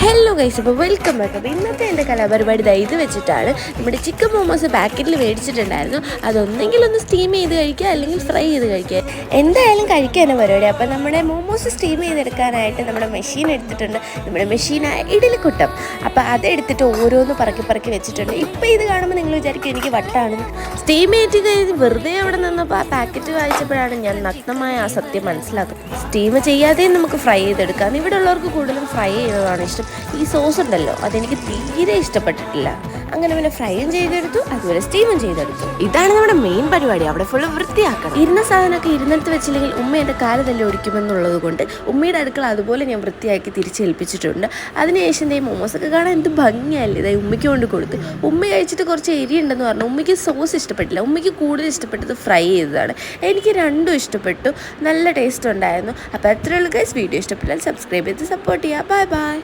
Hello guys, അപ്പോൾ welcome back. അപ്പോൾ ഇന്നത്തെ എൻ്റെ കലാപരിപാടി ഇത് വെച്ചിട്ടാണ്. നമ്മുടെ ചിക്കൻ മോമോസ് പാക്കറ്റിൽ മേടിച്ചിട്ടുണ്ടായിരുന്നു. അതൊന്നെങ്കിൽ ഒന്ന് സ്റ്റീം ചെയ്ത് കഴിക്കുക, അല്ലെങ്കിൽ ഫ്രൈ ചെയ്ത് കഴിക്കുക. എന്തായാലും കഴിക്കാനാണ് പരിപാടി. അപ്പോൾ നമ്മുടെ മോമോസ് സ്റ്റീം ചെയ്തെടുക്കാനായിട്ട് നമ്മുടെ മെഷീൻ എടുത്തിട്ടുണ്ട്. നമ്മുടെ മെഷീനായ ഇഡലിക്കുട്ടം. അപ്പോൾ അതെടുത്തിട്ട് ഓരോന്ന് പറക്കി വെച്ചിട്ടുണ്ട്. ഇപ്പോൾ ഇത് കാണുമ്പോൾ നിങ്ങൾ വിചാരിക്കും എനിക്ക് വട്ടാണ്. സ്റ്റീം ചെയ്ത് കഴിഞ്ഞ് വെറുതെ അവിടെ നിന്നപ്പോൾ ആ പാക്കറ്റ് വായിച്ചപ്പോഴാണ് ഞാൻ നഗ്നമായ ആ സത്യം മനസ്സിലാക്കുന്നത്. സ്റ്റീം ചെയ്യാതെയും നമുക്ക് ഫ്രൈ ചെയ്തെടുക്കാം. ഇവിടെ ഉള്ളവർക്ക് കൂടുതലും ഫ്രൈ ചെയ്യുന്നതാണ് ഇഷ്ടം. ഈ സോസ് ഉണ്ടല്ലോ, അതെനിക്ക് തീരെ ഇഷ്ടപ്പെട്ടിട്ടില്ല. അങ്ങനെ പിന്നെ ഫ്രൈയും ചെയ്തെടുത്തു, അതുപോലെ സ്റ്റീമും ചെയ്തെടുത്തു. ഇതാണ് നമ്മുടെ മെയിൻ പരിപാടി. അവിടെ ഫുള്ള് വൃത്തിയാക്കണം. ഇരുന്ന സാധനമൊക്കെ ഇരുന്നിടത്ത് വെച്ചില്ലെങ്കിൽ ഉമ്മ എൻ്റെ കാല് തന്നെ ഒടിക്കുമെന്നുള്ളത് കൊണ്ട് ഉമ്മയുടെ അടുക്കള അതുപോലെ ഞാൻ വൃത്തിയാക്കി തിരിച്ചേൽപ്പിച്ചിട്ടുണ്ട്. അതിനുശേഷം ഈ മോമോസൊക്കെ കാണാൻ എന്ത് ഭംഗിയല്ലേ. ഇതായി ഉമ്മയ്ക്ക് കൊണ്ട് കൊടുത്ത്. ഉമ്മ കഴിച്ചിട്ട് കുറച്ച് എരിയുണ്ടെന്ന് പറഞ്ഞു. ഉമ്മയ്ക്ക് സോസ് ഇഷ്ടപ്പെട്ടില്ല. ഉമ്മയ്ക്ക് കൂടുതൽ ഇഷ്ടപ്പെട്ടത് ഫ്രൈ ചെയ്തതാണ്. എനിക്ക് രണ്ടും ഇഷ്ടപ്പെട്ടു. നല്ല ടേസ്റ്റ് ഉണ്ടായിരുന്നു. അപ്പോൾ അത്രയുള്ള ഗൈസ്, വീഡിയോ ഇഷ്ടപ്പെട്ടാൽ സബ്സ്ക്രൈബ് ചെയ്ത് സപ്പോർട്ട് ചെയ്യുക. Bye bye.